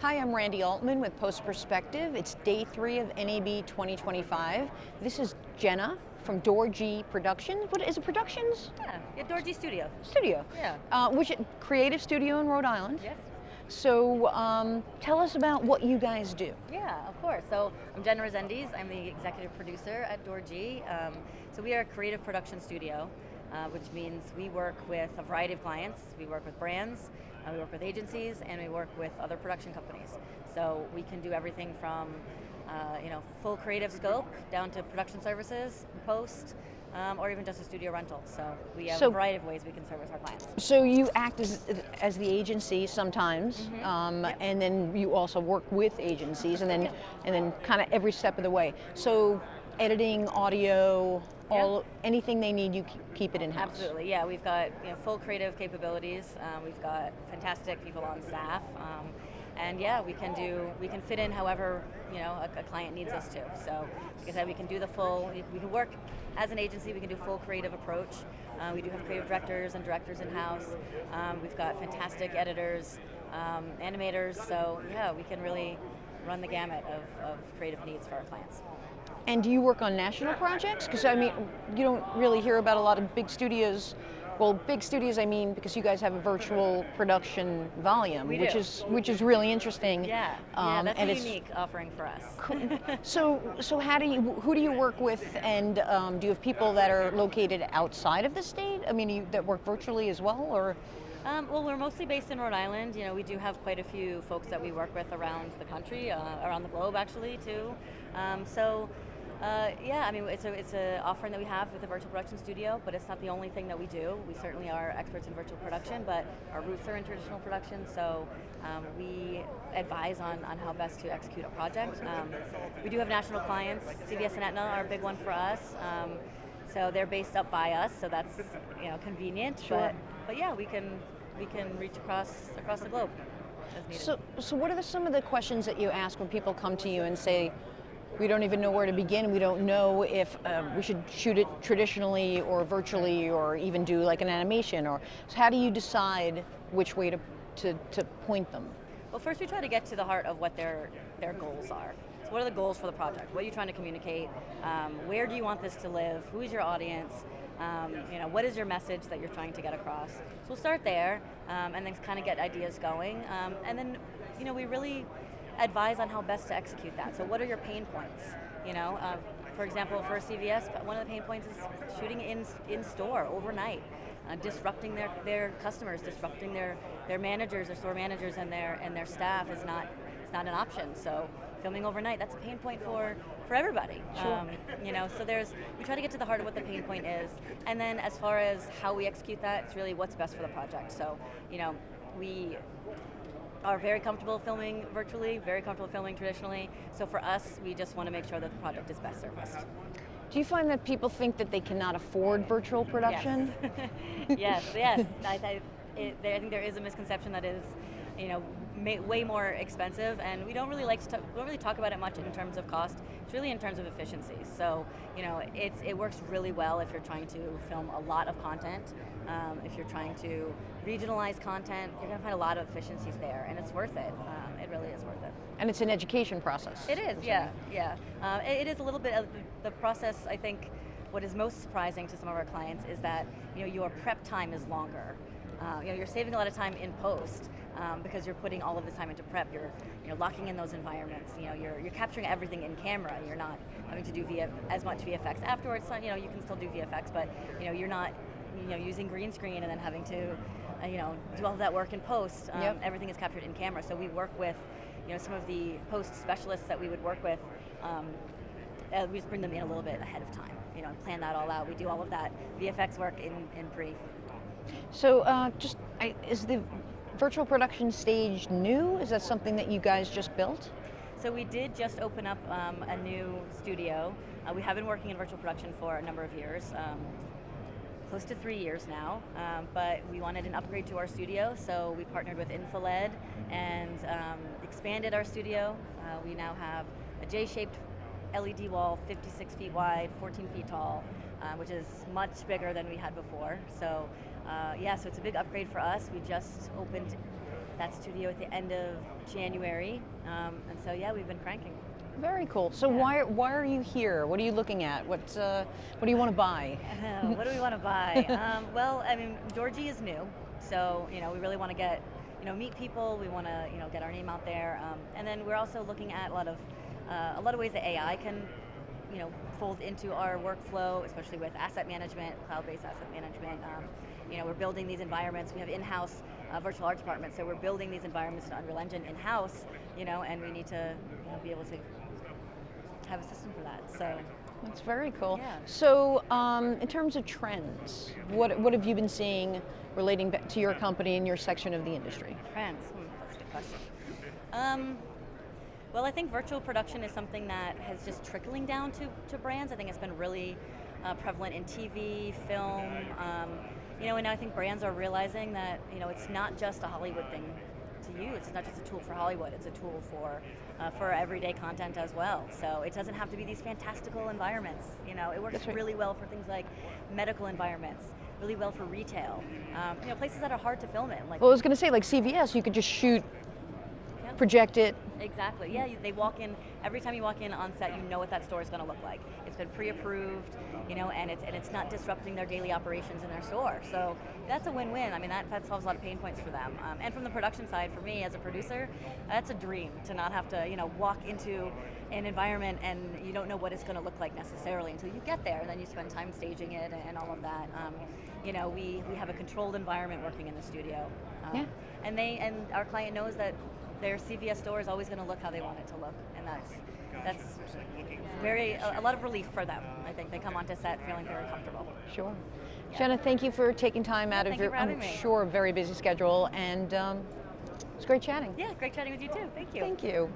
Hi, I'm Randy Altman with Post Perspective. It's day 3 of NAB 2025. This is Jenna from Door G Productions. What is it, Productions? Yeah, Door G Studio. Studio. Yeah. Which creative studio in Rhode Island. Yes. So tell us about what you guys do. Yeah, of course. So I'm Jenna Rezendes. I'm the executive producer at Door G. So we are a creative production studio, which means we work with a variety of clients. We work with brands, we work with agencies, and we work with other production companies. So we can do everything from full creative scope down to production services, post, or even just a studio rental. So we have a variety of ways we can service our clients. So you act as the agency sometimes, Yep. and then you also work with agencies, and then kind of every step of the way. So editing, audio, anything they need, you keep it in house. Absolutely, yeah. We've got full creative capabilities. We've got fantastic people on staff. And yeah, we can fit in however a client needs us to. So, like I said, we can do we can work as an agency. We can do full creative approach. We do have creative directors and directors in house. We've got fantastic editors, animators. So yeah, we can really run the gamut of creative needs for our clients. And do you work on national projects? Because I mean, you don't really hear about a lot of big studios. Well, big studios, I mean, because you guys have a virtual production volume, which is really interesting. Yeah, that's a unique offering for us. So who do you work with, and do you have people that are located outside of the state? I mean, that work virtually as well, or? Well, we're mostly based in Rhode Island. We do have quite a few folks that we work with around the country, around the globe actually too. Yeah, I mean, it's an offering that we have with the virtual production studio, but it's not the only thing that we do. We certainly are experts in virtual production, but our roots are in traditional production, so we advise on how best to execute a project. We do have national clients. CVS and Aetna are a big one for us, so they're based up by us, so that's convenient. Sure. But yeah, we can reach across the globe as needed. So what are some of the questions that you ask when people come to you and say, we don't even know where to begin. We don't know if we should shoot it traditionally or virtually, or even do like an animation. So how do you decide which way to point them? Well, first we try to get to the heart of what their goals are. So what are the goals for the project? What are you trying to communicate? Where do you want this to live? Who is your audience? What is your message that you're trying to get across? So we'll start there, and then kind of get ideas going, and then we really advise on how best to execute that. So what are your pain points? For example, for CVS, one of the pain points is shooting in store overnight, disrupting their customers, disrupting their managers, their store managers, and their staff is not an option. So filming overnight, that's a pain point for everybody. Sure. So we try to get to the heart of what the pain point is, and then as far as how we execute that, it's really what's best for the project. So we are very comfortable filming virtually, very comfortable filming traditionally. So for us, we just want to make sure that the project is best serviced. Do you find that people think that they cannot afford virtual production? Yes. I think there is a misconception that is, way more expensive, and we don't really talk about it much in terms of cost. It's really in terms of efficiency. So, it works really well if you're trying to film a lot of content. If you're trying to regionalize content, you're going to find a lot of efficiencies there, and it's worth it. It really is worth it. And it's an education process. It is, yeah. It is a little bit of the process. I think what is most surprising to some of our clients is that your prep time is longer. You're saving a lot of time in post because you're putting all of this time into prep. You're locking in those environments. You're capturing everything in camera. You're not having to do as much VFX afterwards. You can still do VFX, but you're not using green screen and then having to do all of that work in post. Everything is captured in camera. So we work with some of the post specialists that we would work with. We just bring them in a little bit ahead of time. And plan that all out. We do all of that VFX work in pre. So is the virtual production stage new? Is that something that you guys just built? So we did just open up a new studio. We have been working in virtual production for a number of years, close to 3 years now, but we wanted an upgrade to our studio, so we partnered with InfoLed and expanded our studio. We now have a J-shaped LED wall, 56 feet wide, 14 feet tall, which is much bigger than we had before. So so it's a big upgrade for us. We just opened that studio at the end of January, and so yeah, we've been cranking. Very cool. So why are you here? What are you looking at? What do you want to buy? What do we want to buy? Well, I mean, Georgie is new, so we really want to get meet people. We want to get our name out there, and then we're also looking at a lot of ways that AI can fold into our workflow, especially with asset management, cloud-based asset management. We're building these environments. We have in-house virtual art department, so we're building these environments in Unreal Engine in-house, and we need to be able to have a system for that. So That's very cool. Yeah. So in terms of trends, what have you been seeing relating back to your company and your section of the industry? trends, that's a good question. Well, I think virtual production is something that has just trickling down to brands. I think it's been really prevalent in TV, film, and now I think brands are realizing that it's not just a Hollywood thing to use. It's not just a tool for Hollywood. It's a tool for everyday content as well. So it doesn't have to be these fantastical environments. It works That's right. really well for things like medical environments, really well for retail, places that are hard to film in. Like Well, I was going to say, like CVS, you could just shoot, Yeah. project it. Exactly. Yeah, they walk in. Every time you walk in on set, you know what that store is going to look like. It's been pre-approved, and it's not disrupting their daily operations in their store. So that's a win-win. I mean, that solves a lot of pain points for them. And from the production side, for me as a producer, that's a dream to not have to walk into an environment and you don't know what it's going to look like necessarily until you get there, and then you spend time staging it and all of that. We have a controlled environment working in the studio, Yeah. and our client knows that their CVS store is always going to look how they want it to look, and that's a lot of relief for them. I think they come onto set feeling very comfortable. Sure. Yeah. Jenna, thank you for taking time out of Thank you your, for having I'm me. sure, very busy schedule, and it's great chatting. Yeah, great chatting with you too. Thank you. Thank you.